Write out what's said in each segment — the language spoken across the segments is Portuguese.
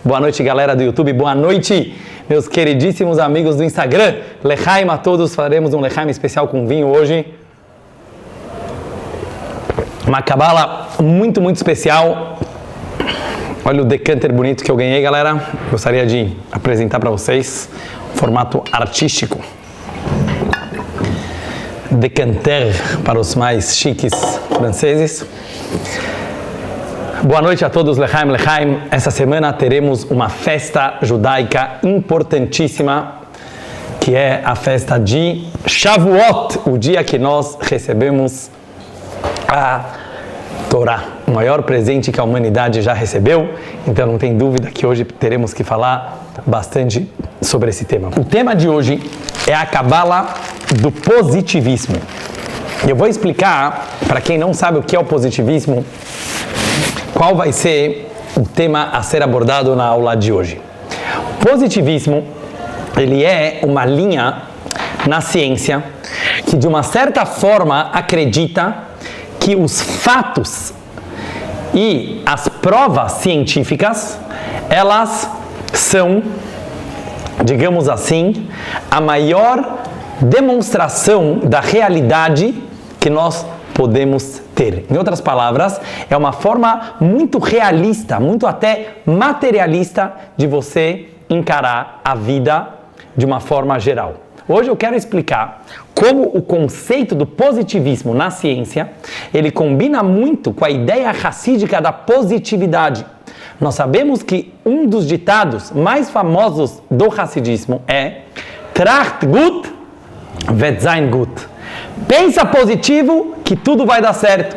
Boa noite, galera do YouTube. Boa noite, meus queridíssimos amigos do Instagram. Lechaim a todos. Faremos um lechaim especial com vinho hoje. Uma cabala muito, muito especial. Olha o decanter bonito que eu ganhei, galera. Gostaria de apresentar para vocês um formato artístico. Decanter para os mais chiques franceses. Boa noite a todos, Lechaim, Lechaim. Essa semana teremos uma festa judaica importantíssima, que é a festa de Shavuot, o dia que nós recebemos a Torá, o maior presente que a humanidade já recebeu. Então não tem dúvida que hoje teremos que falar bastante sobre esse tema. O tema de hoje é a cabala do positivismo. Eu vou explicar, para quem não sabe o que é o positivismo, qual vai ser o tema a ser abordado na aula de hoje. O positivismo, ele é uma linha na ciência que de uma certa forma acredita que os fatos e as provas científicas, elas são, digamos assim, a maior demonstração da realidade que nós podemos ter. Em outras palavras, é uma forma muito realista, muito até materialista de você encarar a vida de uma forma geral. Hoje eu quero explicar como o conceito do positivismo na ciência, ele combina muito com a ideia racídica da positividade. Nós sabemos que um dos ditados mais famosos do racidismo é Tracht gut, wird sein gut. Pensa positivo que tudo vai dar certo.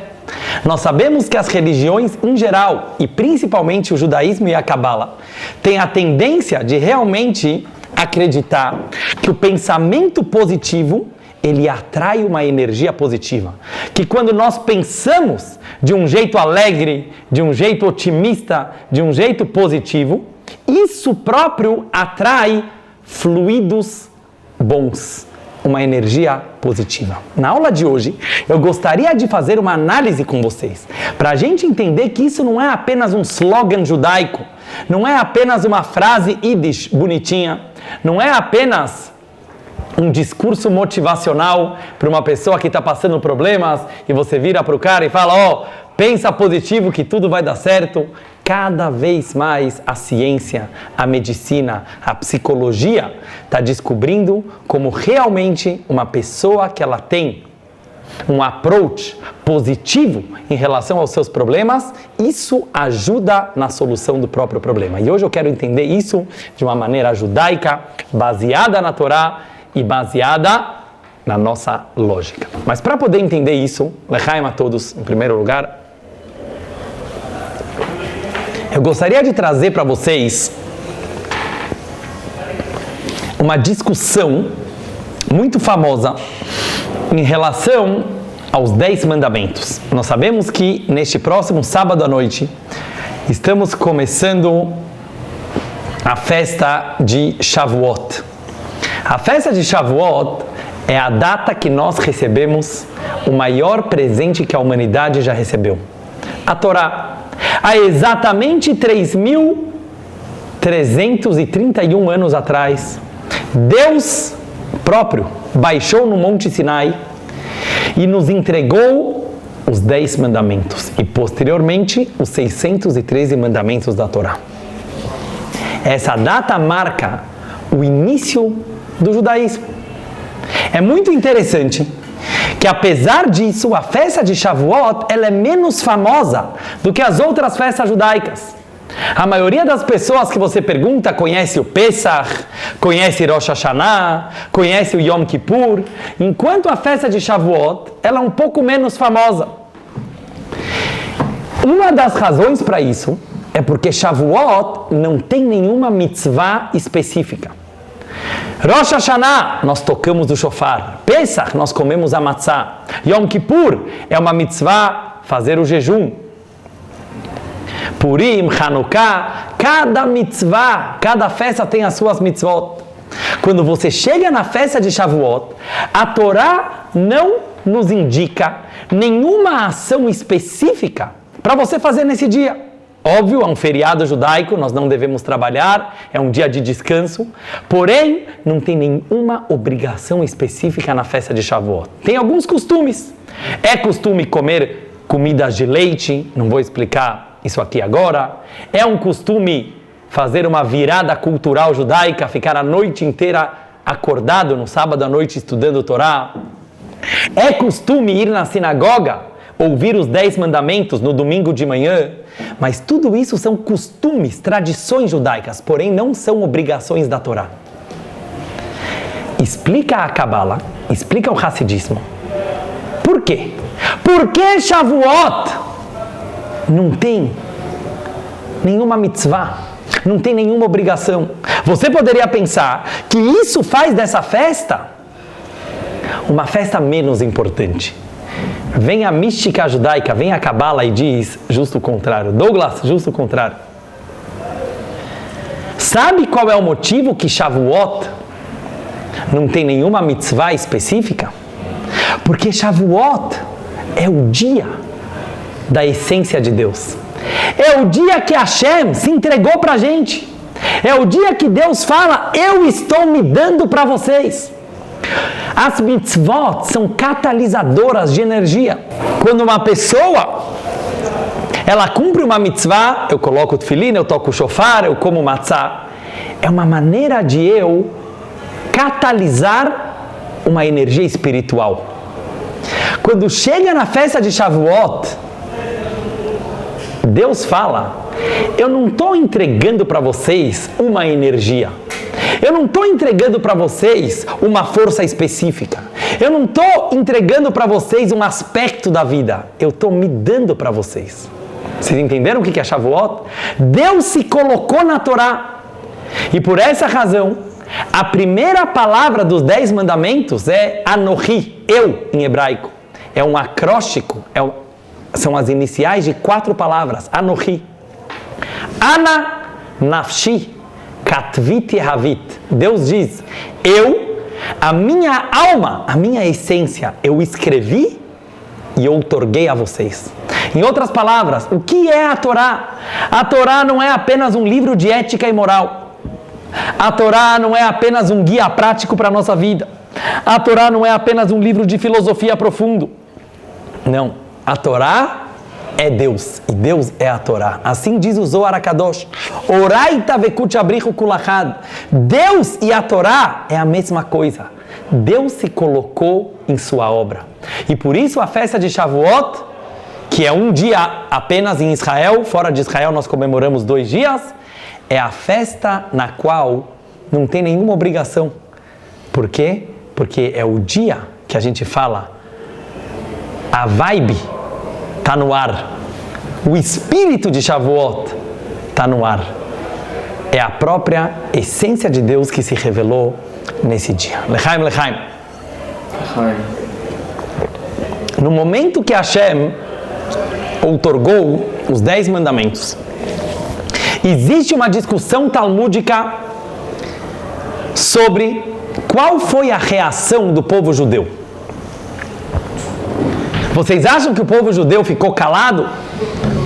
Nós sabemos que as religiões em geral, e principalmente o judaísmo e a cabala, têm a tendência de realmente acreditar que o pensamento positivo, ele atrai uma energia positiva. Que quando nós pensamos de um jeito alegre, de um jeito otimista, de um jeito positivo, isso próprio atrai fluidos bons, uma energia positiva. Na aula de hoje, eu gostaria de fazer uma análise com vocês, para a gente entender que isso não é apenas um slogan judaico, não é apenas uma frase yiddish bonitinha, não é apenas um discurso motivacional para uma pessoa que está passando problemas e você vira para o cara e fala, pensa positivo que tudo vai dar certo. Cada vez mais a ciência, a medicina, a psicologia está descobrindo como realmente uma pessoa que ela tem um approach positivo em relação aos seus problemas, isso ajuda na solução do próprio problema. E hoje eu quero entender isso de uma maneira judaica, baseada na Torá e baseada na nossa lógica. Mas para poder entender isso, Lechaim a todos, em primeiro lugar, eu gostaria de trazer para vocês uma discussão muito famosa em relação aos 10 mandamentos. Nós sabemos que neste próximo sábado à noite estamos começando a festa de Shavuot. A festa de Shavuot é a data que nós recebemos o maior presente que a humanidade já recebeu. A Torá. Há exatamente 3.331 anos atrás, Deus próprio baixou no Monte Sinai e nos entregou os 10 mandamentos e posteriormente os 613 mandamentos da Torá. Essa data marca o início do judaísmo. É muito interessante que apesar disso, a festa de Shavuot, ela é menos famosa do que as outras festas judaicas. A maioria das pessoas que você pergunta conhece o Pesach, conhece Rosh Hashanah, conhece o Yom Kippur, enquanto a festa de Shavuot, ela é um pouco menos famosa. Uma das razões para isso é porque Shavuot não tem nenhuma mitzvah específica. Rosh Hashanah, nós tocamos do shofar. Pesach, nós comemos a matzah. Yom Kippur é uma mitzvah fazer o jejum. Purim, Hanukkah, cada mitzvah, cada festa tem as suas mitzvot. Quando você chega na festa de Shavuot, a Torá não nos indica nenhuma ação específica para você fazer nesse dia. Óbvio, é um feriado judaico, nós não devemos trabalhar, é um dia de descanso. Porém, não tem nenhuma obrigação específica na festa de Shavuot. Tem alguns costumes. É costume comer comidas de leite, não vou explicar isso aqui agora. É um costume fazer uma virada cultural judaica, ficar a noite inteira acordado no sábado à noite estudando Torá. É costume ir na sinagoga, ouvir os 10 mandamentos no domingo de manhã, mas tudo isso são costumes, tradições judaicas, porém não são obrigações da Torá. Explica a Kabbalah, explica o Hassidismo. Por quê? Por que Shavuot não tem nenhuma mitzvah, não tem nenhuma obrigação? Você poderia pensar que isso faz dessa festa uma festa menos importante. Vem a mística judaica, vem a Kabbalah e diz justo o contrário. Douglas, justo o contrário. Sabe qual é o motivo que Shavuot não tem nenhuma mitzvah específica? Porque Shavuot é o dia da essência de Deus. É o dia que Hashem se entregou para a gente. É o dia que Deus fala, eu estou me dando para vocês. As mitzvot são catalisadoras de energia. Quando uma pessoa, ela cumpre uma mitzvah, eu coloco o tefilin, eu toco o shofar, eu como matzah, é uma maneira de eu catalisar uma energia espiritual. Quando chega na festa de Shavuot, Deus fala, eu não estou entregando para vocês uma energia. Eu não estou entregando para vocês uma força específica. Eu não estou entregando para vocês um aspecto da vida. Eu estou me dando para vocês. Vocês entenderam o que é Shavuot? Deus se colocou na Torá. E por essa razão, a primeira palavra dos 10 mandamentos é Anohi, eu, em hebraico. É um acróstico, são as iniciais de 4 palavras. Anohi. Ana nafshi. Katvit Yehavit. Deus diz, a minha alma, a minha essência, eu escrevi e eu outorguei a vocês. Em outras palavras, o que é a Torá? A Torá não é apenas um livro de ética e moral. A Torá não é apenas um guia prático para a nossa vida. A Torá não é apenas um livro de filosofia profundo. Não, a Torá é Deus, e Deus é a Torá. Assim diz o Zohar HaKadosh. Oraita vekut abrichu kulachad. Deus e a Torá é a mesma coisa. Deus se colocou em sua obra. E por isso a festa de Shavuot, que é um dia apenas em Israel, fora de Israel nós comemoramos 2 dias, é a festa na qual não tem nenhuma obrigação. Por quê? Porque é o dia que a gente fala, a vibe está no ar. O espírito de Shavuot está no ar. É a própria essência de Deus que se revelou nesse dia. Lechaim, lechaim. No momento que Hashem outorgou os 10 mandamentos, existe uma discussão talmúdica sobre qual foi a reação do povo judeu. Vocês acham que o povo judeu ficou calado,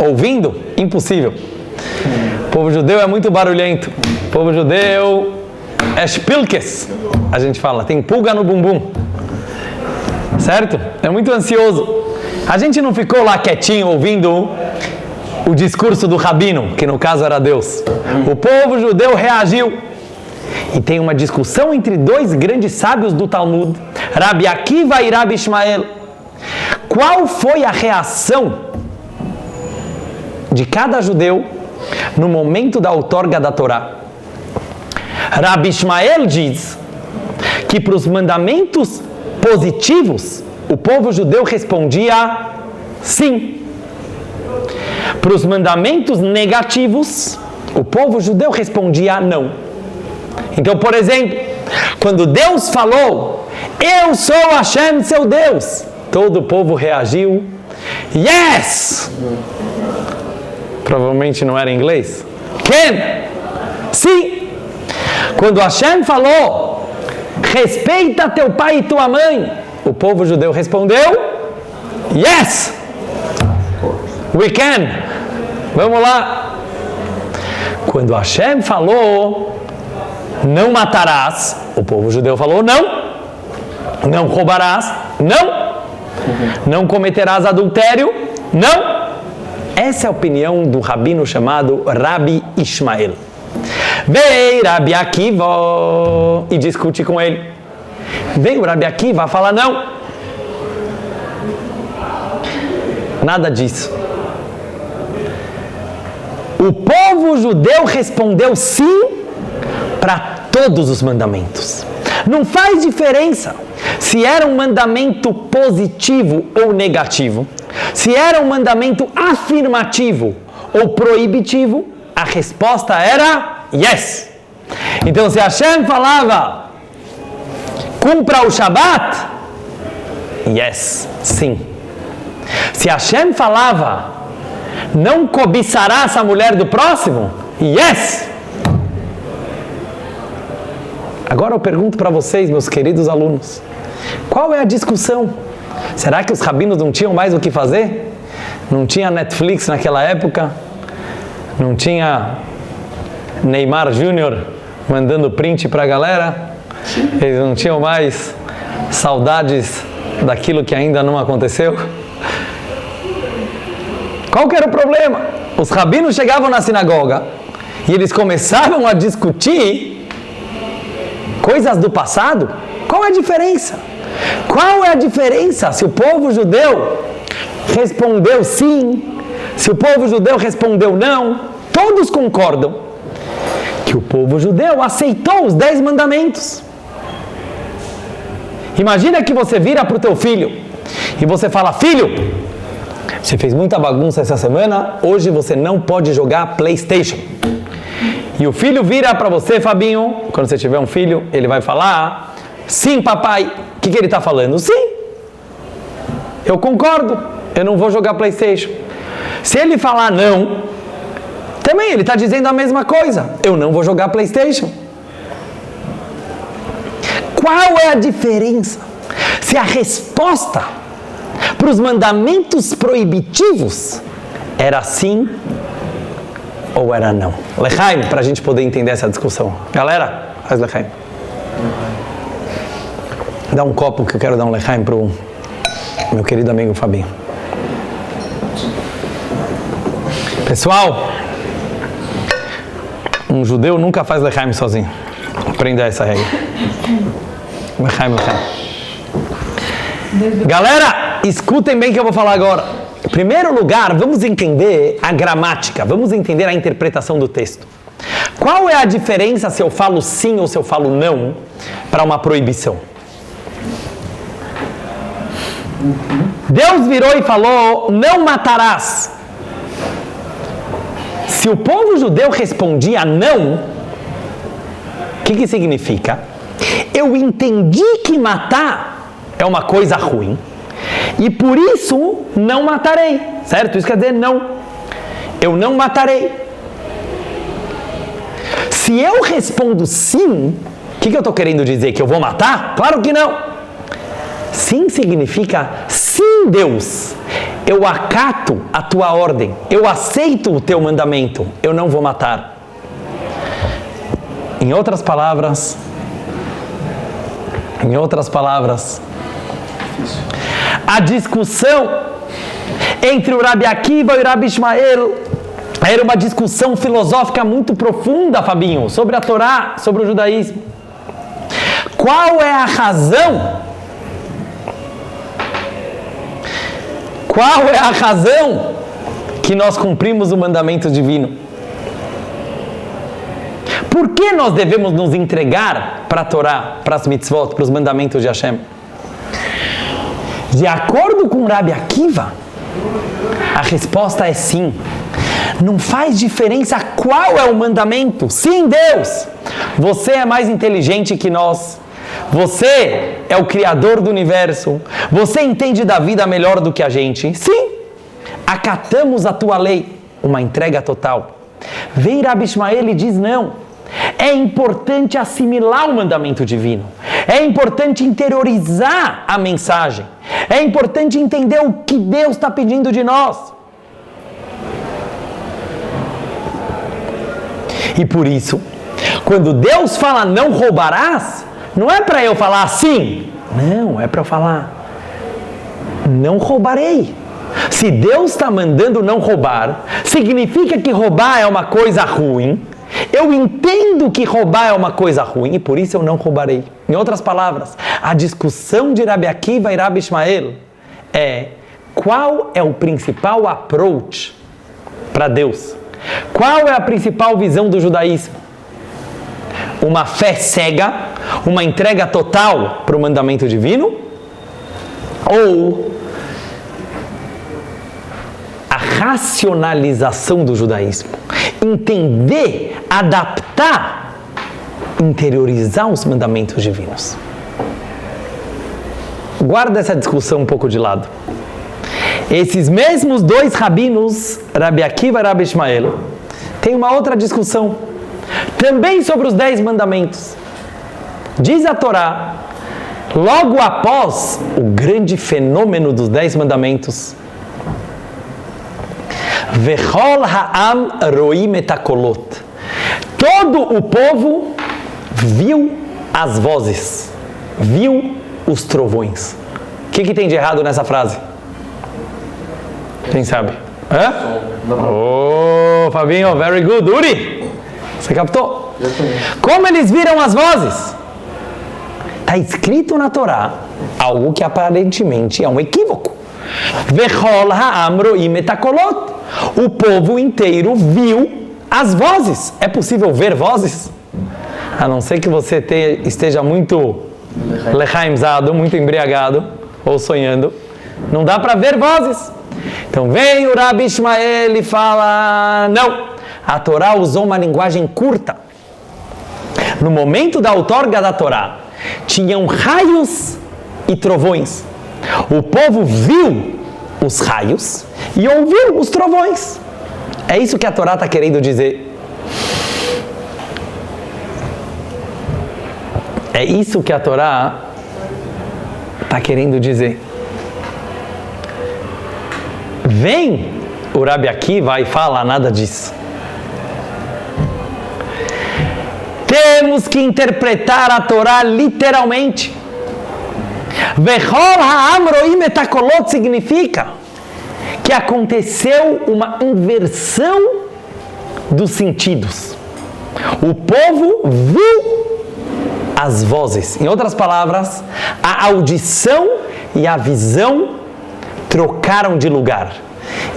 ouvindo? Impossível. O povo judeu é muito barulhento. O povo judeu é spilkes. A gente fala, tem pulga no bumbum. Certo? É muito ansioso. A gente não ficou lá quietinho ouvindo o discurso do rabino, que no caso era Deus. O povo judeu reagiu. E tem uma discussão entre 2 grandes sábios do Talmud, Rabi Akiva e Rabi Ishmael. Qual foi a reação de cada judeu no momento da outorga da Torá? Rabi Ishmael diz que para os mandamentos positivos, o povo judeu respondia sim. Para os mandamentos negativos, o povo judeu respondia não. Então, por exemplo, quando Deus falou, eu sou Hashem, seu Deus, todo o povo reagiu, yes! Provavelmente não era em inglês. Ken? Sim! Quando Hashem falou, respeita teu pai e tua mãe, o povo judeu respondeu, yes! We can! Vamos lá! Quando Hashem falou, não matarás, o povo judeu falou não roubarás, não cometerás adultério, não. Essa é a opinião do rabino chamado Rabi Ishmael. Vem Rabi Akiva e discute com ele. Vem o Rabi Akiva falar não. Nada disso. O povo judeu respondeu sim para todos os mandamentos. Não faz diferença se era um mandamento positivo ou negativo, se era um mandamento afirmativo ou proibitivo, a resposta era yes. Então, se Hashem falava cumpra o Shabat, yes, sim. Se Hashem falava não cobiçarás a mulher do próximo, yes. Agora eu pergunto para vocês, meus queridos alunos, qual é a discussão? Será que os rabinos não tinham mais o que fazer? Não tinha Netflix naquela época? Não tinha Neymar Júnior mandando print para a galera? Eles não tinham mais saudades daquilo que ainda não aconteceu? Qual que era o problema? Os rabinos chegavam na sinagoga e eles começavam a discutir coisas do passado. Qual é a diferença? Qual é a diferença se o povo judeu respondeu sim, se o povo judeu respondeu não? Todos concordam que o povo judeu aceitou os 10 mandamentos. Imagina que você vira para o teu filho e você fala: filho, você fez muita bagunça essa semana, hoje você não pode jogar PlayStation. E o filho vira para você, Fabinho, quando você tiver um filho, ele vai falar: sim, papai. O que ele está falando? Sim, eu concordo, eu não vou jogar PlayStation. Se ele falar não, também ele está dizendo a mesma coisa: eu não vou jogar PlayStation. Qual é a diferença? Se a resposta para os mandamentos proibitivos era sim ou era não? Lechaim, para a gente poder entender essa discussão. Galera, faz Lechaim. Dá um copo que eu quero dar um Lechaim para o meu querido amigo Fabinho. Pessoal, um judeu nunca faz Lechaim sozinho. Aprenda essa regra. Lechaim. Galera, escutem bem o que eu vou falar agora. Em primeiro lugar, vamos entender a gramática, vamos entender a interpretação do texto. Qual é a diferença se eu falo sim ou se eu falo não para uma proibição? Deus virou e falou: não matarás. Se o povo judeu respondia não, o que significa? Eu entendi que matar é uma coisa ruim e por isso não matarei, certo? Isso quer dizer não. Eu não matarei. Se eu respondo sim, o que eu estou querendo dizer? Que eu vou matar? Claro que não. Sim significa sim, Deus. Eu acato a tua ordem. Eu aceito o teu mandamento. Eu não vou matar. Em outras palavras, a discussão entre o Rabi Akiva e o Rabi Ishmael era uma discussão filosófica muito profunda, Fabinho, sobre a Torá, sobre o judaísmo. Qual é a razão? Qual é a razão que nós cumprimos o mandamento divino? Por que nós devemos nos entregar para a Torá, para as mitzvot, para os mandamentos de Hashem? De acordo com Rabi Akiva, a resposta é sim. Não faz diferença qual é o mandamento. Sim, Deus, você é mais inteligente que nós. Você é o criador do universo. Você entende da vida melhor do que a gente. Sim, acatamos a tua lei. Uma entrega total. Vem Rabi Ishmael e diz não. É importante assimilar o mandamento divino. É importante interiorizar a mensagem. É importante entender o que Deus está pedindo de nós. E por isso, quando Deus fala não roubarás, não é para eu falar assim. Não, é para eu falar não roubarei. Se Deus está mandando não roubar, significa que roubar é uma coisa ruim. Eu entendo que roubar é uma coisa ruim e por isso eu não roubarei. Em outras palavras, a discussão de Rabi Akiva e Rabi Ishmael é qual é o principal approach para Deus? Qual é a principal visão do judaísmo? Uma fé cega, uma entrega total para o mandamento divino? Ou a racionalização do judaísmo? Entender, adaptar, interiorizar os mandamentos divinos. Guarda essa discussão um pouco de lado. Esses mesmos dois rabinos, Rabi Akiva e Rabi Ishmael, tem uma outra discussão, também sobre os 10 mandamentos. Diz a Torá, logo após o grande fenômeno dos 10 mandamentos, Vechol ha'am roim et hakolot. Todo o povo viu as vozes, viu os trovões. O que tem de errado nessa frase? Quem sabe? Hã? Oh, Fabinho, very good. Uri, você captou? Como eles viram as vozes? Está escrito na Torá algo que aparentemente é um equívoco. Vechol ha'am roim et hakolot. O povo inteiro viu as vozes. É possível ver vozes? A não ser que você esteja muito lechaimzado, muito embriagado ou sonhando. Não dá para ver vozes. Então vem o Rabi Ishmael e fala, não, a Torá usou uma linguagem curta. No momento da outorga da Torá, tinham raios e trovões. O povo viu os raios e ouviu os trovões. É isso que a Torá está querendo dizer. É isso que a Torá está querendo dizer. Vem o Rabi Akiva e fala nada disso. Temos que interpretar a Torá literalmente. Vechol ha'am roim et hakolot significa que aconteceu uma inversão dos sentidos. O povo viu as vozes. Em outras palavras, a audição e a visão trocaram de lugar.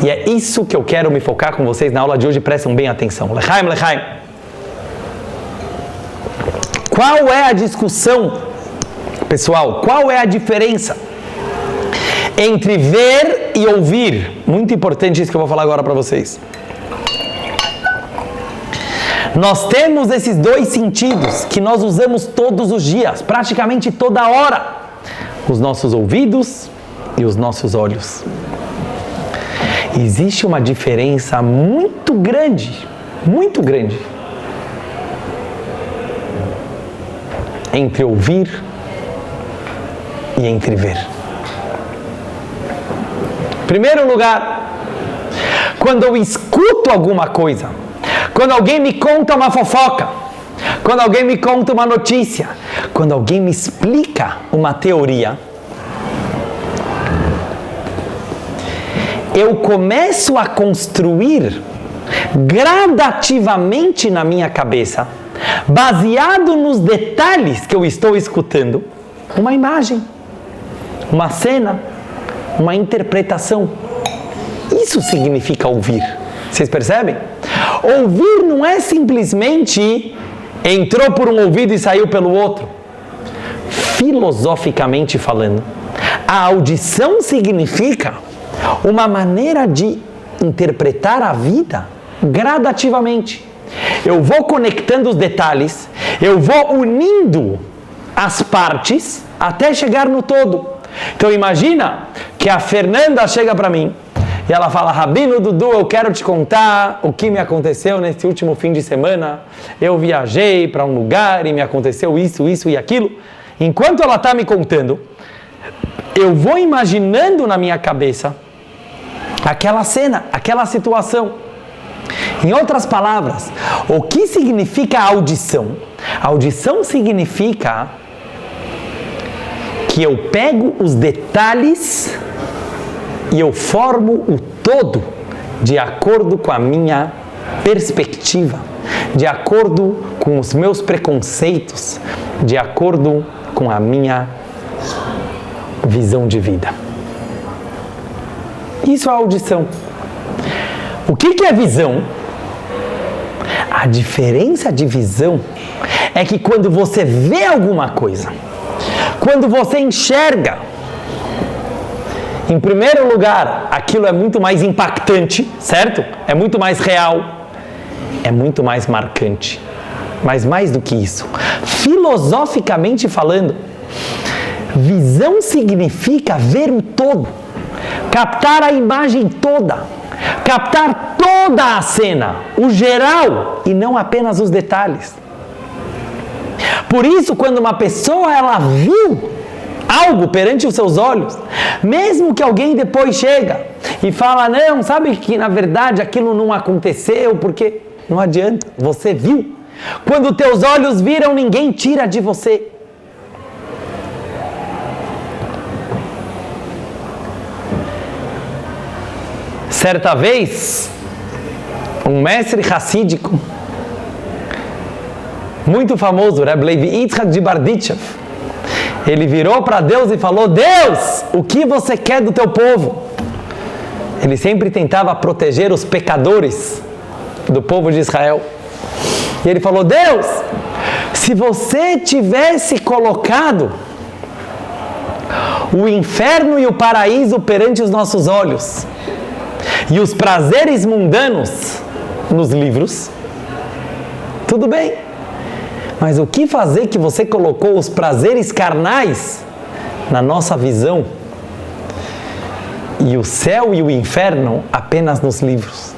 E é isso que eu quero me focar com vocês na aula de hoje. Prestem bem atenção. Lechaim, lechaim. Qual é a discussão, pessoal? Qual é a diferença entre ver e ouvir? Muito importante isso que eu vou falar agora para vocês. Nós temos esses dois sentidos que nós usamos todos os dias, praticamente toda hora. Os nossos ouvidos e os nossos olhos. Existe uma diferença muito grande entre ouvir e entre ver. Primeiro lugar, quando eu escuto alguma coisa, quando alguém me conta uma fofoca, quando alguém me conta uma notícia, quando alguém me explica uma teoria, eu começo a construir gradativamente na minha cabeça, baseado nos detalhes que eu estou escutando, uma imagem, uma cena, uma interpretação. Isso significa ouvir. Vocês percebem? Ouvir não é simplesmente entrou por um ouvido e saiu pelo outro. Filosoficamente falando, a audição significa uma maneira de interpretar a vida gradativamente. Eu vou conectando os detalhes, eu vou unindo as partes até chegar no todo. Então imagina que a Fernanda chega para mim e ela fala: Rabino Dudu, eu quero te contar o que me aconteceu nesse último fim de semana. Eu viajei para um lugar e me aconteceu isso, isso e aquilo. Enquanto ela está me contando, eu vou imaginando na minha cabeça aquela cena, aquela situação. Em outras palavras, o que significa audição? Audição significa que eu pego os detalhes e eu formo o todo de acordo com a minha perspectiva, de acordo com os meus preconceitos, de acordo com a minha visão de vida. Isso é audição. O que é visão? A diferença de visão é que quando você vê alguma coisa, quando você enxerga, em primeiro lugar, aquilo é muito mais impactante, certo? É muito mais real, é muito mais marcante. Mas mais do que isso, filosoficamente falando, visão significa ver o todo, captar a imagem toda, captar toda a cena, o geral e não apenas os detalhes. Por isso, quando uma pessoa ela viu algo perante os seus olhos, mesmo que alguém depois chega e fala, não, sabe que na verdade aquilo não aconteceu, porque não adianta, você viu. Quando teus olhos viram, ninguém tira de você. Certa vez, um mestre hassídico, muito famoso, Reb Levi Yitzhak de Barditchev, ele virou para Deus e falou, Deus, o que você quer do teu povo? Ele sempre tentava proteger os pecadores do povo de Israel. E ele falou, Deus, se você tivesse colocado o inferno e o paraíso perante os nossos olhos, e os prazeres mundanos nos livros, tudo bem. Mas o que fazer que você colocou os prazeres carnais na nossa visão e o céu e o inferno apenas nos livros?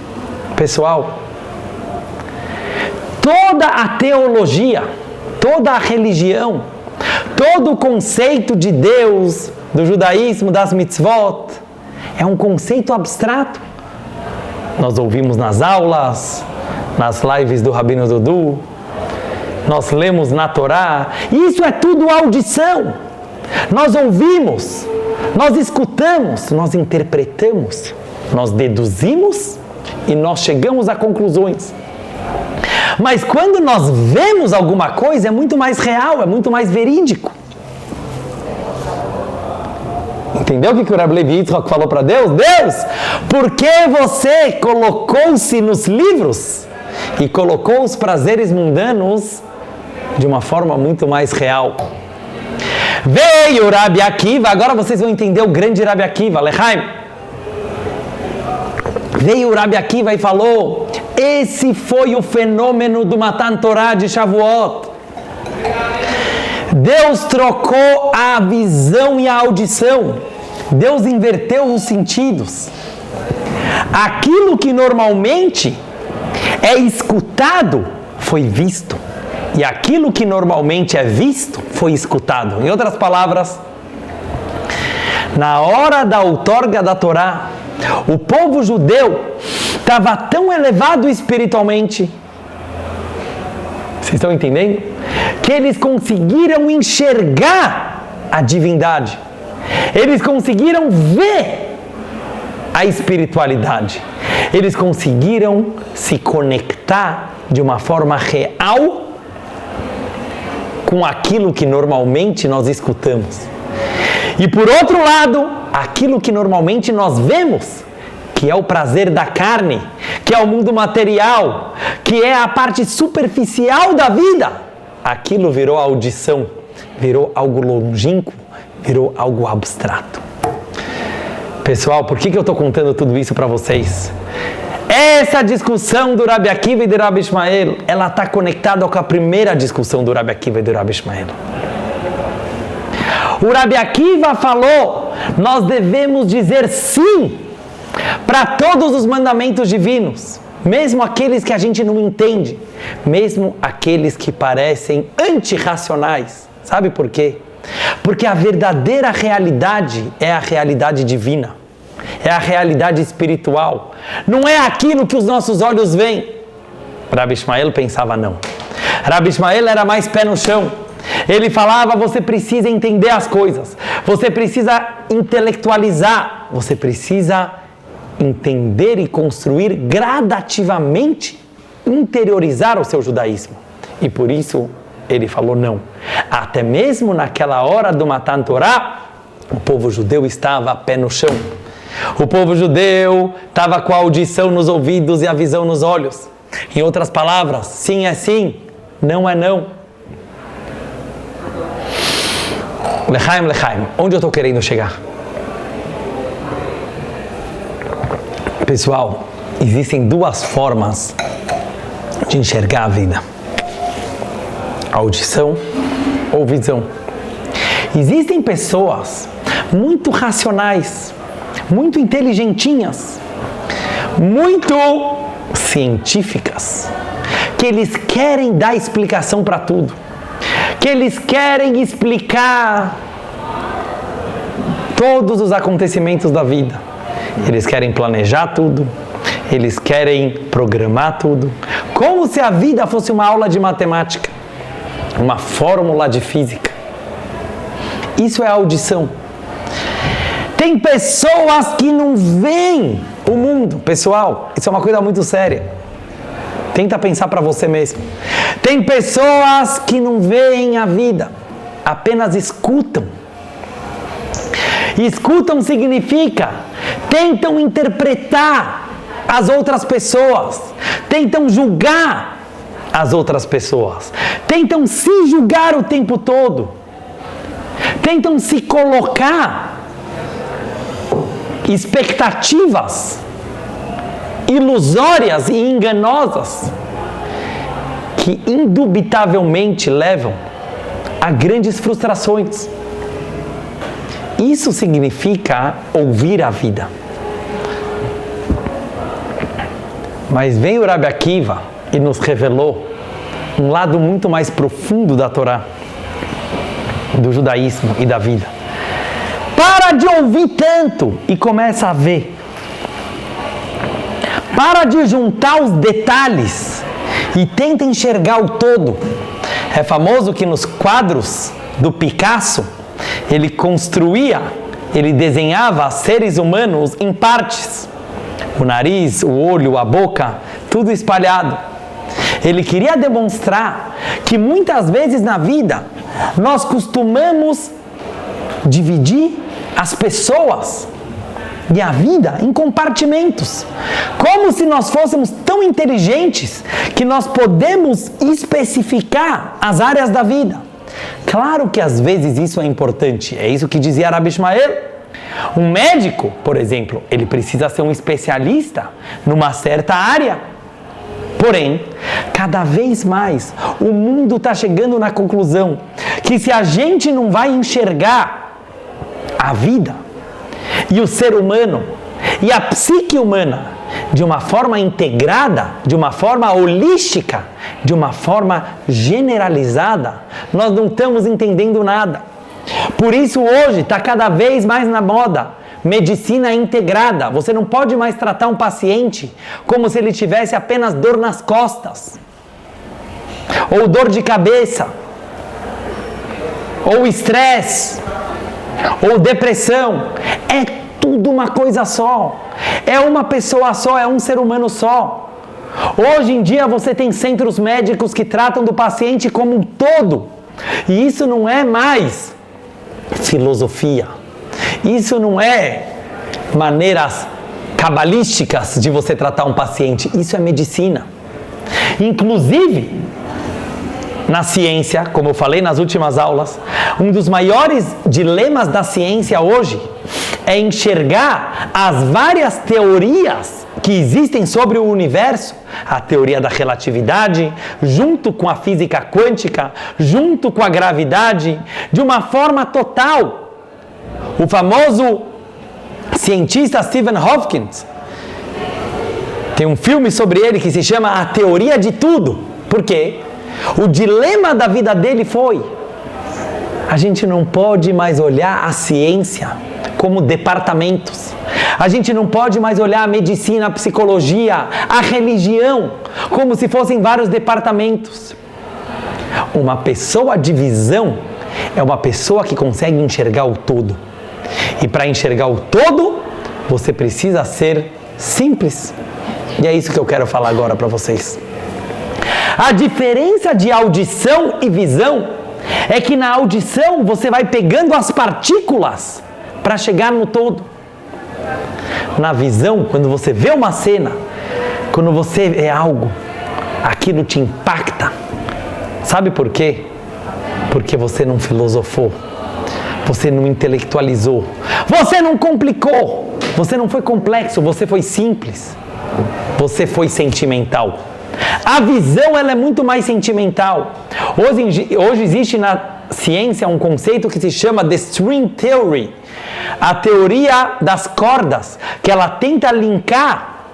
Pessoal, toda a teologia, toda a religião, todo o conceito de Deus, do judaísmo, das mitzvot, é um conceito abstrato. Nós ouvimos nas aulas, nas lives do Rabino Dudu, nós lemos na Torá, isso é tudo audição. Nós ouvimos, nós escutamos, nós interpretamos, nós deduzimos e nós chegamos a conclusões. Mas quando nós vemos alguma coisa, é muito mais real, é muito mais verídico. Entendeu o que o Reb Levi Yitzhak falou para Deus? Deus, por que você colocou-se nos livros e colocou os prazeres mundanos de uma forma muito mais real? Veio Rabi Akiva, agora vocês vão entender o grande Rabi Akiva, Lechaim. Veio Rabi Akiva e falou, esse foi o fenômeno do Matan Torah de Shavuot. Deus trocou a visão e a audição. Deus inverteu os sentidos. Aquilo que normalmente é escutado foi visto. E aquilo que normalmente é visto foi escutado. Em outras palavras, na hora da outorga da Torá, o povo judeu estava tão elevado espiritualmente, vocês estão entendendo? Que eles conseguiram enxergar a divindade. Eles conseguiram ver a espiritualidade. Eles conseguiram se conectar de uma forma real com aquilo que normalmente nós escutamos. E por outro lado, aquilo que normalmente nós vemos, que é o prazer da carne, que é o mundo material, que é a parte superficial da vida, aquilo virou audição, virou algo longínquo, virou algo abstrato. Pessoal, por que eu estou contando tudo isso para vocês? Essa discussão do Rabi Akiva e do Rabi Ishmael, ela está conectada com a primeira discussão do Rabi Akiva e do Rabi Ishmael. O Rabi Akiva falou, nós devemos dizer sim para todos os mandamentos divinos, mesmo aqueles que a gente não entende, mesmo aqueles que parecem antirracionais. Sabe por quê? Porque a verdadeira realidade é a realidade divina. é a realidade espiritual. Não é aquilo que os nossos olhos veem. Rabi Ishmael pensava não. Rabi Ishmael era mais pé no chão. Ele falava, você precisa entender as coisas. Você precisa intelectualizar. Você precisa entender e construir gradativamente, interiorizar o seu judaísmo. E por isso ele falou não. Até mesmo naquela hora do Matan Torá, o povo judeu estava a pé no chão. O povo judeu estava com a audição nos ouvidos e a visão nos olhos. Em outras palavras, sim é sim, não é não. Lechaim, lechaim. Onde eu estou querendo chegar? Pessoal, existem duas formas de enxergar a vida: audição ou visão. Existem pessoas muito racionais, muito inteligentinhas, muito científicas, que eles querem dar explicação para tudo, que eles querem explicar todos os acontecimentos da vida. Eles querem planejar tudo, eles querem programar tudo, como se a vida fosse uma aula de matemática, uma fórmula de física. Isso é audição. Tem pessoas que não veem o mundo. Pessoal, isso é uma coisa muito séria. Tenta pensar para você mesmo. Tem pessoas que não veem a vida, apenas escutam. Escutam significa, tentam interpretar as outras pessoas, tentam julgar as outras pessoas, tentam se julgar o tempo todo, tentam se colocar expectativas ilusórias e enganosas que indubitavelmente levam a grandes frustrações. Isso significa ouvir a vida. Mas vem o Rabi Akiva e nos revelou um lado muito mais profundo da Torá, do judaísmo e da vida. Para de ouvir tanto e começa a ver. Para de juntar os detalhes e tenta enxergar o todo. É famoso que nos quadros do Picasso, ele construía, ele desenhava seres humanos em partes. O nariz, o olho, a boca, tudo espalhado. Ele queria demonstrar que muitas vezes na vida nós costumamos dividir as pessoas e a vida em compartimentos, como se nós fôssemos tão inteligentes que nós podemos especificar as áreas da vida. Claro que às vezes isso é importante, é isso que dizia Rabi Ishmael. Um médico, por exemplo, ele precisa ser um especialista numa certa área. Porém, cada vez mais o mundo está chegando na conclusão que se a gente não vai enxergar a vida e o ser humano e a psique humana de uma forma integrada, de uma forma holística, de uma forma generalizada, nós não estamos entendendo nada. Por isso hoje está cada vez mais na moda medicina integrada. Você não pode mais tratar um paciente como se ele tivesse apenas dor nas costas, ou dor de cabeça, ou estresse, ou depressão. É tudo uma coisa só. É uma pessoa só, é um ser humano só. Hoje em dia você tem centros médicos que tratam do paciente como um todo. E isso não é mais filosofia. Isso não é maneiras cabalísticas de você tratar um paciente. Isso é medicina. Inclusive, na ciência, como eu falei nas últimas aulas, um dos maiores dilemas da ciência hoje é enxergar as várias teorias que existem sobre o universo, a teoria da relatividade, junto com a física quântica, junto com a gravidade, de uma forma total. O famoso cientista Stephen Hawking, tem um filme sobre ele que se chama A Teoria de Tudo. Por quê? O dilema da vida dele foi: a gente não pode mais olhar a ciência como departamentos. A gente não pode mais olhar a medicina, a psicologia, a religião, como se fossem vários departamentos. Uma pessoa de visão é uma pessoa que consegue enxergar o todo. E para enxergar o todo, você precisa ser simples. E é isso que eu quero falar agora para vocês. A diferença de audição e visão é que na audição você vai pegando as partículas para chegar no todo. Na visão, quando você vê uma cena, quando você vê algo, aquilo te impacta. Sabe por quê? Porque você não filosofou, você não intelectualizou, você não complicou, você não foi complexo, você foi simples, você foi sentimental. A visão ela é muito mais sentimental. Hoje existe na ciência um conceito que se chama The String Theory, a teoria das cordas, que ela tenta linkar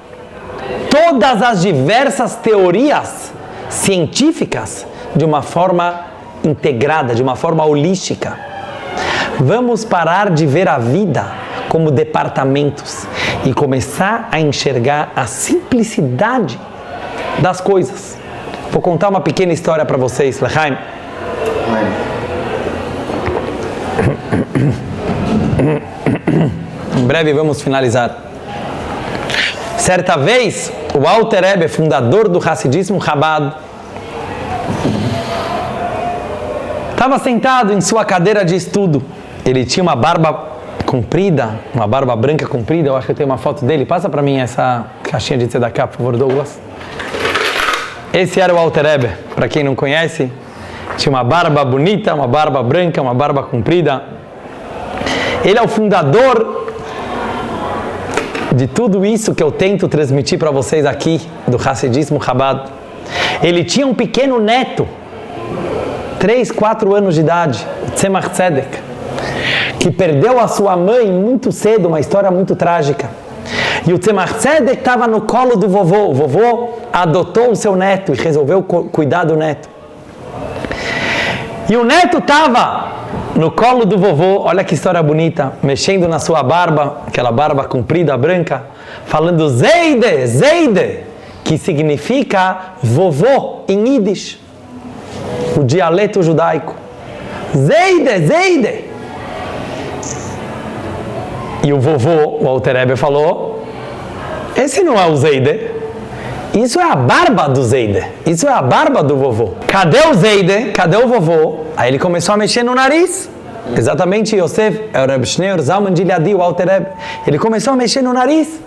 todas as diversas teorias científicas de uma forma integrada, de uma forma holística. Vamos parar de ver a vida como departamentos e começar a enxergar a simplicidade das coisas. Vou contar uma pequena história para vocês, Lechaim. Em breve vamos finalizar. Certa vez, o Alter Rebbe, fundador do Hassidismo Chabad, estava sentado em sua cadeira de estudo. Ele tinha uma barba comprida, uma barba branca comprida. Eu acho que eu tenho uma foto dele. Passa para mim essa caixinha de tzedakah, por favor, Douglas. Esse era o Alter Rebbe. Para quem não conhece, tinha uma barba bonita, uma barba branca, uma barba comprida. Ele é o fundador de tudo isso que eu tento transmitir para vocês aqui, do Hassidismo Chabad. Ele tinha um pequeno neto, 3, 4 anos de idade, Tzemach Tzedek, que perdeu a sua mãe muito cedo, uma história muito trágica. E o Tzemach Tzedek estava no colo do vovô. O vovô adotou o seu neto e resolveu cuidar do neto. E o neto estava no colo do vovô, olha que história bonita, mexendo na sua barba, aquela barba comprida, branca, falando Zeide, Zeide, que significa vovô em Yiddish, o dialeto judaico. Zeide, Zeide. E o vovô, o Alter Rebbe, falou, esse não é o Zeide, isso é a barba do Zeide, isso é a barba do vovô. Cadê o Zeide? Cadê o vovô? Aí ele começou a mexer no nariz. Exatamente, Yosef, o Reb Shneur Zalman de Liadi, o Alter Rebbe. Ele começou a mexer no nariz.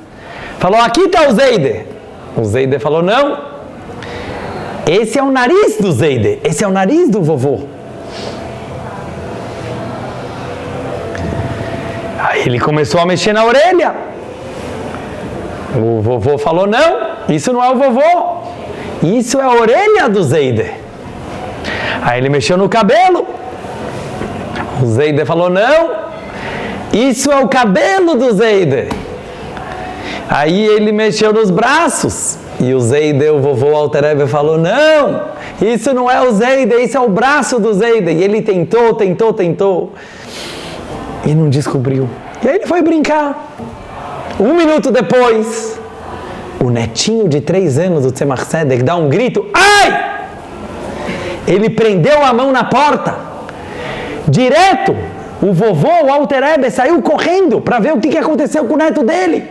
Falou, aqui está o Zeide. O Zeide falou, não. Esse é o nariz do Zeide. Esse é o nariz do vovô. Aí ele começou a mexer na orelha. O vovô falou, não, isso não é o vovô. Isso é a orelha do Zeide. Aí ele mexeu no cabelo. O Zeide falou, não, isso é o cabelo do Zeide. Aí ele mexeu nos braços. E o Zeide, o vovô Alter Rebbe, falou, não, isso não é o Zeide, isso é o braço do Zeide. E ele tentou. E não descobriu. E aí ele foi brincar. 1 minuto depois, o netinho de 3 anos do Tzemach Tzedek dá um grito, ai! Ele prendeu a mão na porta. Direto, o vovô, o Alter Rebbe, saiu correndo para ver o que aconteceu com o neto dele.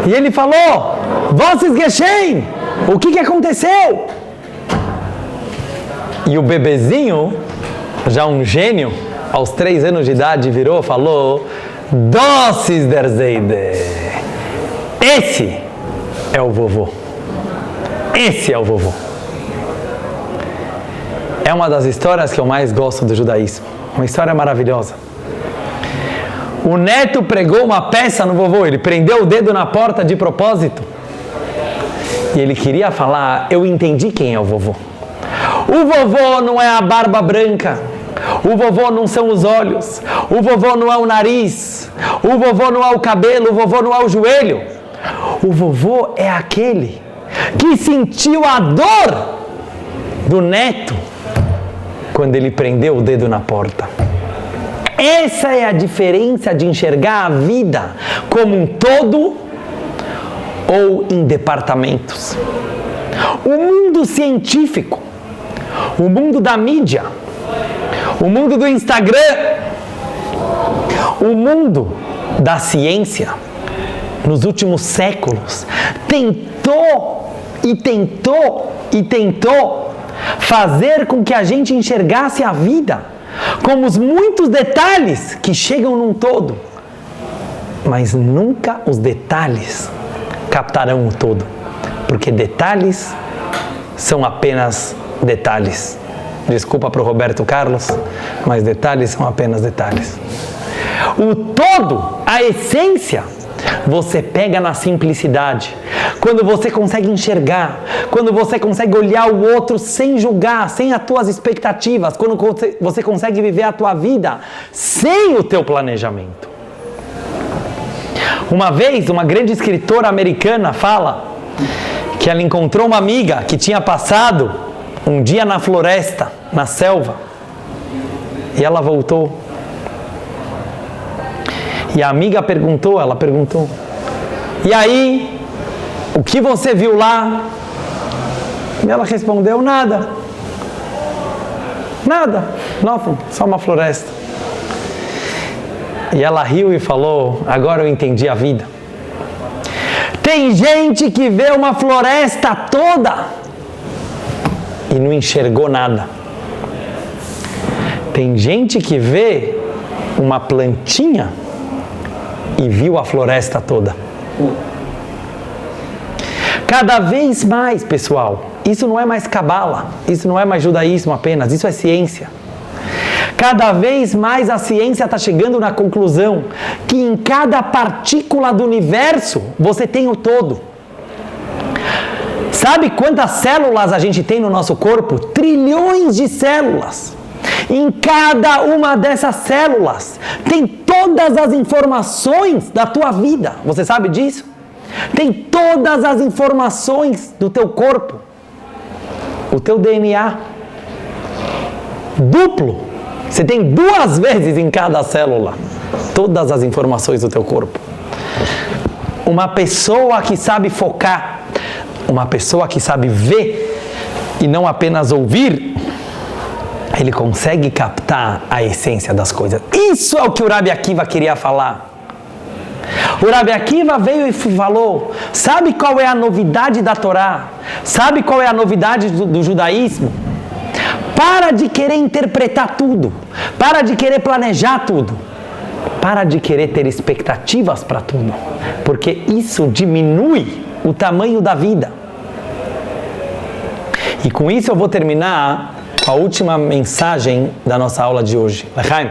E ele falou, Vosses Geshem, o que aconteceu? E o bebezinho, já um gênio, aos 3 anos de idade, virou e falou, Doces der Zeide. Esse é o vovô. Esse é o vovô. É uma das histórias que eu mais gosto do judaísmo. Uma história maravilhosa. O neto pregou uma peça no vovô, ele prendeu o dedo na porta de propósito. E ele queria falar, eu entendi quem é o vovô. O vovô não é a barba branca. O vovô não são os olhos. O vovô não é o nariz. O vovô não é o cabelo. O vovô não é o joelho. O vovô é aquele que sentiu a dor do neto quando ele prendeu o dedo na porta. Essa é a diferença de enxergar a vida como um todo ou em departamentos. O mundo científico, o mundo da mídia, o mundo do Instagram, o mundo da ciência, nos últimos séculos, tentou fazer com que a gente enxergasse a vida como os muitos detalhes que chegam num todo, mas nunca os detalhes captarão o todo, porque detalhes são apenas detalhes. Desculpa para o Roberto Carlos, mas detalhes são apenas detalhes. O todo, a essência, você pega na simplicidade. Quando você consegue enxergar, quando você consegue olhar o outro sem julgar, sem as tuas expectativas, quando você consegue viver a tua vida sem o teu planejamento. Uma vez, uma grande escritora americana fala que ela encontrou uma amiga que tinha passado um dia na floresta, na selva, e ela voltou. E a amiga perguntou, e aí, o que você viu lá? E ela respondeu, nada, nossa, só uma floresta. E ela riu e falou, agora eu entendi a vida. Tem gente que vê uma floresta toda e não enxergou nada. Tem gente que vê uma plantinha e viu a floresta toda. Cada vez mais, pessoal, isso não é mais cabala, isso não é mais judaísmo apenas, isso é ciência. Cada vez mais a ciência está chegando na conclusão que em cada partícula do universo você tem o todo. Sabe quantas células a gente tem no nosso corpo? Trilhões de células. Em cada uma dessas células tem todas as informações da tua vida. Você sabe disso? Tem todas as informações do teu corpo. O teu DNA. Duplo. Você tem 2 vezes em cada célula todas as informações do teu corpo. Uma pessoa que sabe focar, uma pessoa que sabe ver e não apenas ouvir, ele consegue captar a essência das coisas. Isso é o que o Rabi Akiva queria falar. O Rabi Akiva veio e falou, sabe qual é a novidade da Torá? Sabe qual é a novidade do judaísmo? Para de querer interpretar tudo. Para de querer planejar tudo. Para de querer ter expectativas para tudo. Porque isso diminui o tamanho da vida. E com isso eu vou terminar a última mensagem da nossa aula de hoje. Lechaim.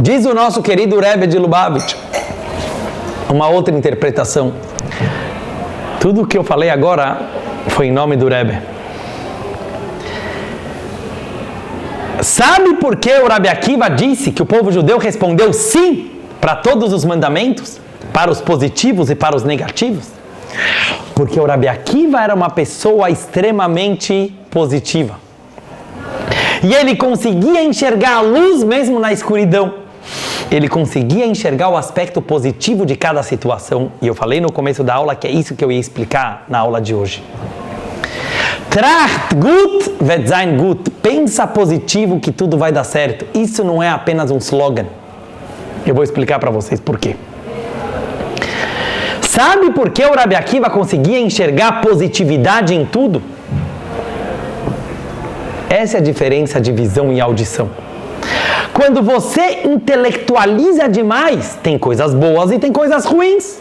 Diz o nosso querido Rebbe de Lubavitch, uma outra interpretação. Tudo o que eu falei agora foi em nome do Rebbe. Sabe por que o Rabi Akiva disse que o povo judeu respondeu sim para todos os mandamentos? Para os positivos e para os negativos? Porque o Rabi Akiva era uma pessoa extremamente positiva. E ele conseguia enxergar a luz mesmo na escuridão. Ele conseguia enxergar o aspecto positivo de cada situação. E eu falei no começo da aula que é isso que eu ia explicar na aula de hoje. Tracht gut, wird sein gut. Pensa positivo que tudo vai dar certo. Isso não é apenas um slogan. Eu vou explicar para vocês por quê. Sabe por que o Rabi Akiva conseguia enxergar positividade em tudo? Essa é a diferença de visão e audição. Quando você intelectualiza demais, tem coisas boas e tem coisas ruins.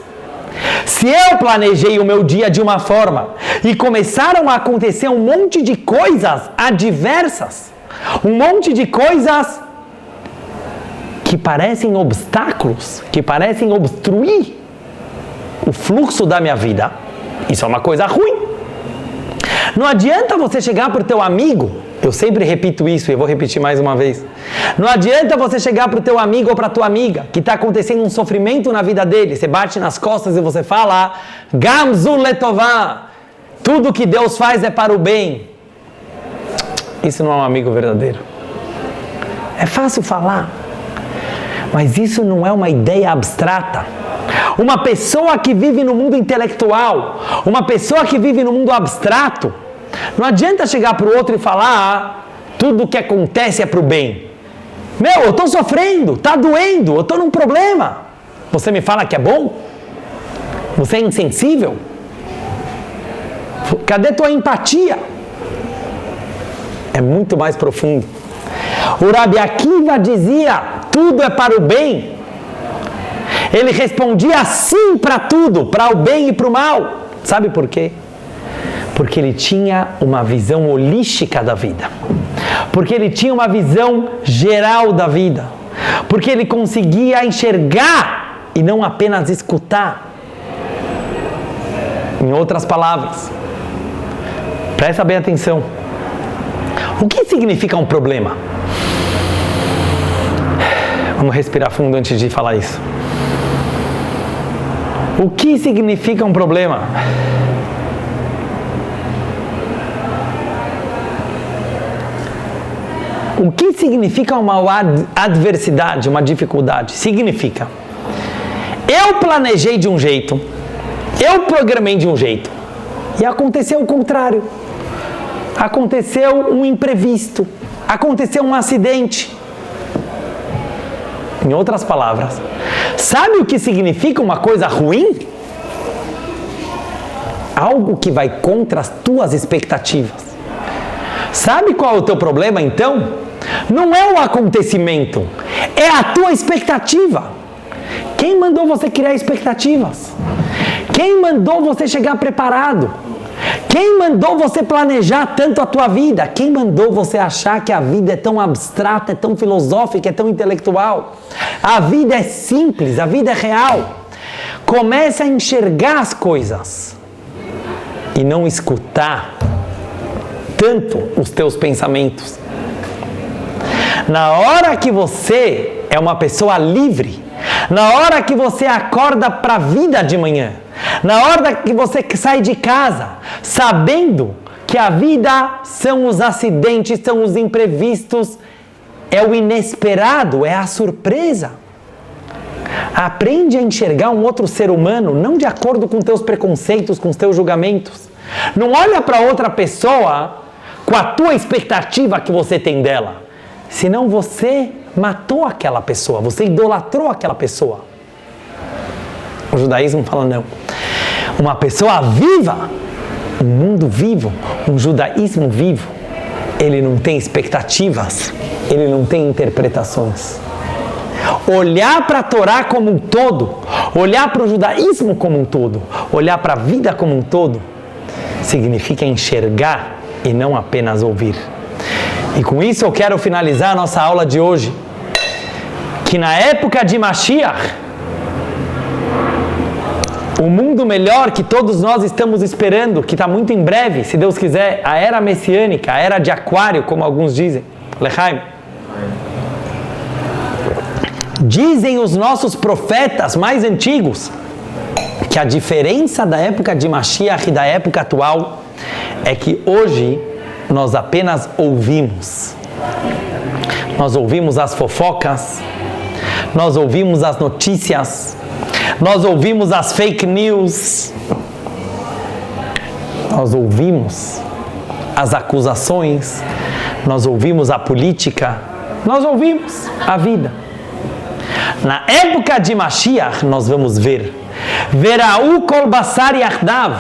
Se eu planejei o meu dia de uma forma e começaram a acontecer um monte de coisas adversas, um monte de coisas que parecem obstáculos, que parecem obstruir o fluxo da minha vida, isso é uma coisa ruim. Não adianta você chegar para o teu amigo, eu sempre repito isso e eu vou repetir mais uma vez. Não adianta você chegar para o teu amigo ou para a tua amiga que está acontecendo um sofrimento na vida dele, você bate nas costas e você fala Gamzu letová, tudo que Deus faz é para o bem. isso não é um amigo verdadeiro. É fácil falar, mas isso não é uma ideia abstrata. Uma pessoa que vive no mundo intelectual, uma pessoa que vive no mundo abstrato, não adianta chegar para o outro e falar tudo o que acontece é para o bem. Meu, eu estou sofrendo, está doendo, eu estou num problema. Você me fala que é bom? Você é insensível? Cadê tua empatia? É muito mais profundo. O Rabi Akiva dizia, tudo é para o bem. Ele respondia sim para tudo, para o bem e para o mal. Sabe por quê? Porque ele tinha uma visão holística da vida. Porque ele tinha uma visão geral da vida. Porque ele conseguia enxergar e não apenas escutar. Em outras palavras, presta bem atenção. O que significa um problema? Vamos respirar fundo antes de falar isso. O que significa um problema? O que significa uma adversidade, uma dificuldade? Significa, eu planejei de um jeito, eu programei de um jeito, e aconteceu o contrário. Aconteceu um imprevisto, aconteceu um acidente. Em outras palavras, sabe o que significa uma coisa ruim? Algo que vai contra as tuas expectativas. Sabe qual é o teu problema então? Não é o acontecimento, é a tua expectativa. Quem mandou você criar expectativas? Quem mandou você chegar preparado? Quem mandou você planejar tanto a tua vida? Quem mandou você achar que a vida é tão abstrata, é tão filosófica, é tão intelectual? A vida é simples, a vida é real. Comece a enxergar as coisas e não escutar tanto os teus pensamentos. Na hora que você é uma pessoa livre, na hora que você acorda para a vida de manhã, na hora que você sai de casa, sabendo que a vida são os acidentes, são os imprevistos, é o inesperado, é a surpresa. Aprende a enxergar um outro ser humano, não de acordo com teus preconceitos, com os teus julgamentos. Não olha para outra pessoa com a tua expectativa que você tem dela. Senão você matou aquela pessoa, você idolatrou aquela pessoa. O judaísmo fala não. Uma pessoa viva, um mundo vivo, um judaísmo vivo, ele não tem expectativas, ele não tem interpretações. Olhar para a Torá como um todo, olhar para o judaísmo como um todo, olhar para a vida como um todo, significa enxergar e não apenas ouvir. E com isso eu quero finalizar a nossa aula de hoje, que na época de Mashiach, o mundo melhor que todos nós estamos esperando, que está muito em breve, se Deus quiser, a era messiânica, a era de aquário, como alguns dizem. Lechaim. Dizem os nossos profetas mais antigos que a diferença da época de Mashiach e da época atual é que hoje nós apenas ouvimos. Nós ouvimos as fofocas, nós ouvimos as notícias, nós ouvimos as fake news, nós ouvimos as acusações, nós ouvimos a política, nós ouvimos a vida. Na época de Mashiach, nós vamos ver. Verau kol basar yachdav.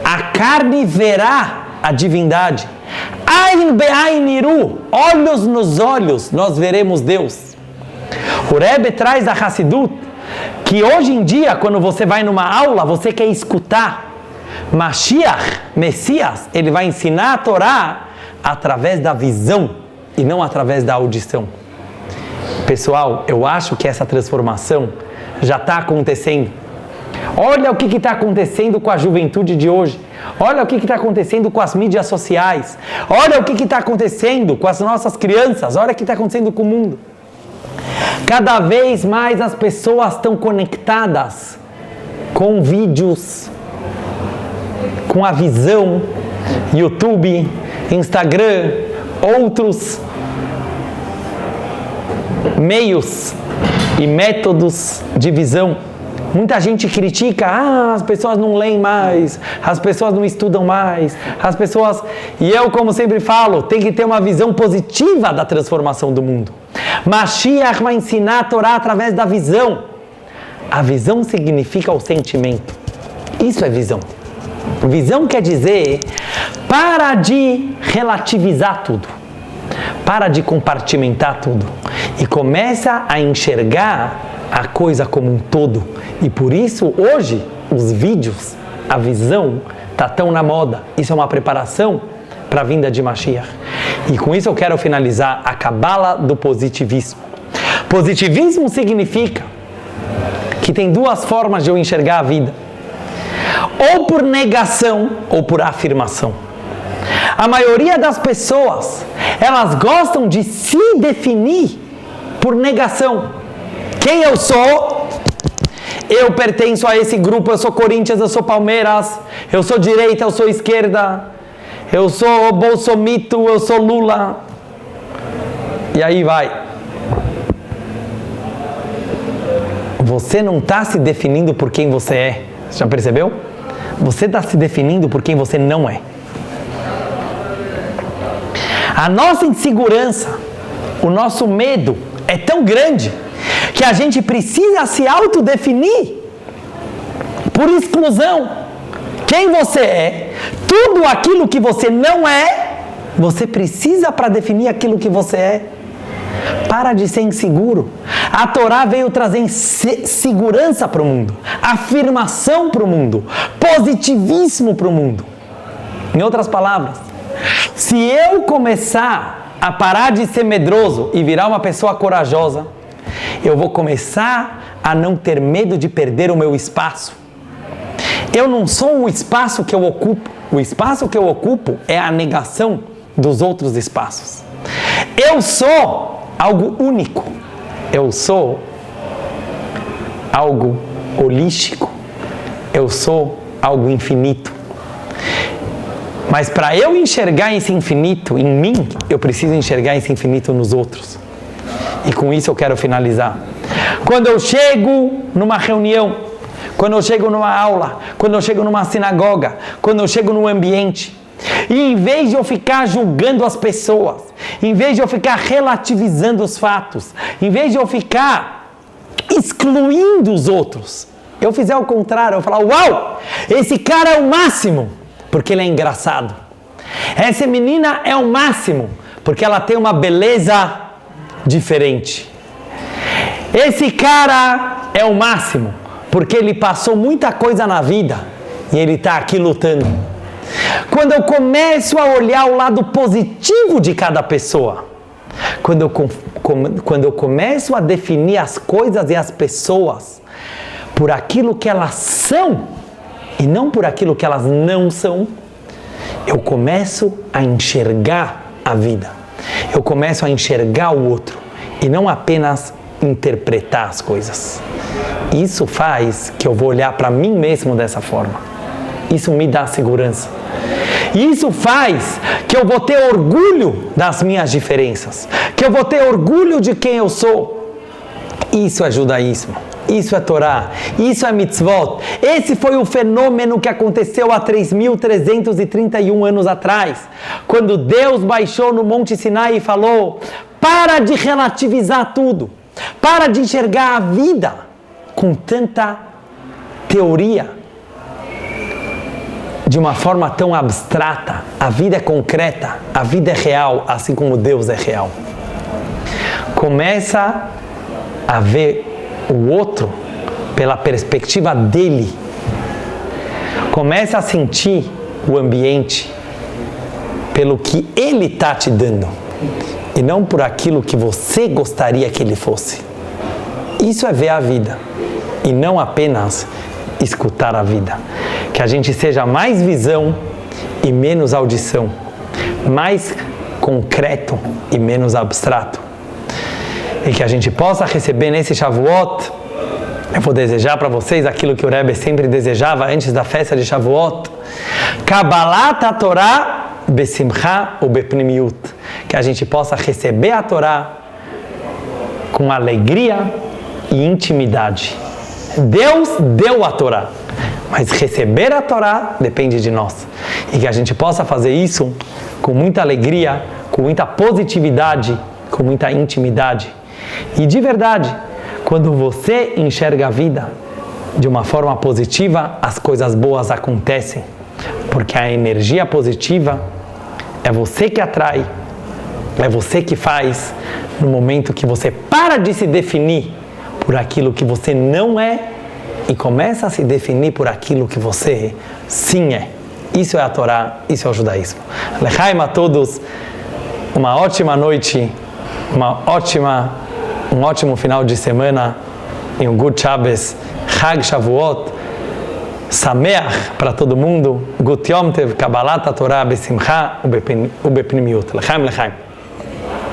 A carne verá a divindade. Ain be'ain iru. Olhos nos olhos, nós veremos Deus. O Rebbe traz a Hassidut, que hoje em dia, quando você vai numa aula, você quer escutar. Mashiach, Messias, ele vai ensinar a Torá através da visão e não através da audição. Pessoal, eu acho que essa transformação já está acontecendo. Olha o que está acontecendo com a juventude de hoje. Olha o que está acontecendo com as mídias sociais. Olha o que está acontecendo com as nossas crianças. Olha o que está acontecendo com o mundo. Cada vez mais as pessoas estão conectadas com vídeos, com a visão, YouTube, Instagram, outros meios e métodos de visão. Muita gente critica, as pessoas não leem mais, as pessoas não estudam mais, as pessoas... E eu, como sempre falo, tem que ter uma visão positiva da transformação do mundo. Mashiach vai ensinar a Torá através da visão. A visão significa o sentimento. Isso é visão. Visão quer dizer, para de relativizar tudo. Para de compartimentar tudo. E começa a enxergar a coisa como um todo. E por isso, hoje, os vídeos, a visão, está tão na moda. Isso é uma preparação para a vinda de Mashiach. E com isso eu quero finalizar a cabala do positivismo. Positivismo significa que tem duas formas de eu enxergar a vida. Ou por negação, ou por afirmação. A maioria das pessoas, elas gostam de se definir por negação. Quem eu sou? Eu pertenço a esse grupo, eu sou Corinthians, eu sou Palmeiras, eu sou direita, eu sou esquerda, eu sou Bolsomito, eu sou Lula. E aí vai. Você não está se definindo por quem você é. Você já percebeu? Você está se definindo por quem você não é. A nossa insegurança, o nosso medo é tão grande que a gente precisa se autodefinir por exclusão. Quem você é, tudo aquilo que você não é, você precisa para definir aquilo que você é. Para de ser inseguro. A Torá veio trazer segurança para o mundo, afirmação para o mundo, positivismo para o mundo. Em outras palavras, se eu começar a parar de ser medroso e virar uma pessoa corajosa, eu vou começar a não ter medo de perder o meu espaço. Eu não sou o espaço que eu ocupo. O espaço que eu ocupo é a negação dos outros espaços. Eu sou algo único. Eu sou algo holístico. Eu sou algo infinito. Mas para eu enxergar esse infinito em mim, eu preciso enxergar esse infinito nos outros. E com isso eu quero finalizar. Quando eu chego numa reunião, quando eu chego numa aula, quando eu chego numa sinagoga, quando eu chego num ambiente, e em vez de eu ficar julgando as pessoas, em vez de eu ficar relativizando os fatos, em vez de eu ficar excluindo os outros, eu fizer o contrário, eu falar, uau, esse cara é o máximo, porque ele é engraçado. Essa menina é o máximo, porque ela tem uma beleza diferente. Esse cara é o máximo, porque ele passou muita coisa na vida e ele está aqui lutando. Quando eu começo a olhar o lado positivo de cada pessoa, quando eu começo a definir as coisas e as pessoas por aquilo que elas são e não por aquilo que elas não são, eu começo a enxergar a vida. Eu começo a enxergar o outro e não apenas interpretar as coisas. Isso faz que eu vou olhar para mim mesmo dessa forma. Isso me dá segurança. Isso faz que eu vou ter orgulho das minhas diferenças, que eu vou ter orgulho de quem eu sou. Isso é judaísmo. Isso é Torá, isso é mitzvot. Esse foi o fenômeno que aconteceu há 3.331 anos atrás, quando Deus baixou no Monte Sinai e falou, para de relativizar tudo, para de enxergar a vida com tanta teoria, de uma forma tão abstrata. A vida é concreta, a vida é real, assim como Deus é real. Começa a ver o outro pela perspectiva dele. Começa a sentir o ambiente pelo que ele está te dando e não por aquilo que você gostaria que ele fosse. Isso é ver a vida e não apenas escutar a vida. Que a gente seja mais visão e menos audição, mais concreto e menos abstrato. E que a gente possa receber nesse Shavuot, eu vou desejar para vocês aquilo que o Rebbe sempre desejava antes da festa de Shavuot, Kabbalat HaTorah besimcha ubepnimiut, que a gente possa receber a Torá com alegria e intimidade. Deus deu a Torá, mas receber a Torá depende de nós. E que a gente possa fazer isso com muita alegria, com muita positividade, com muita intimidade. E de verdade, quando você enxerga a vida de uma forma positiva, as coisas boas acontecem. Porque a energia positiva é você que atrai, é você que faz no momento que você para de se definir por aquilo que você não é e começa a se definir por aquilo que você sim é. Isso é a Torá, isso é o judaísmo. Lechaim a todos, uma ótima noite, um ótimo final de semana e um good Shabbos, Chag Shavuot, Sameach para todo mundo, Gut Yom Tev, Kabbalat Torah, Besimcha, Ubepnimiut. Lechaim, lechaim.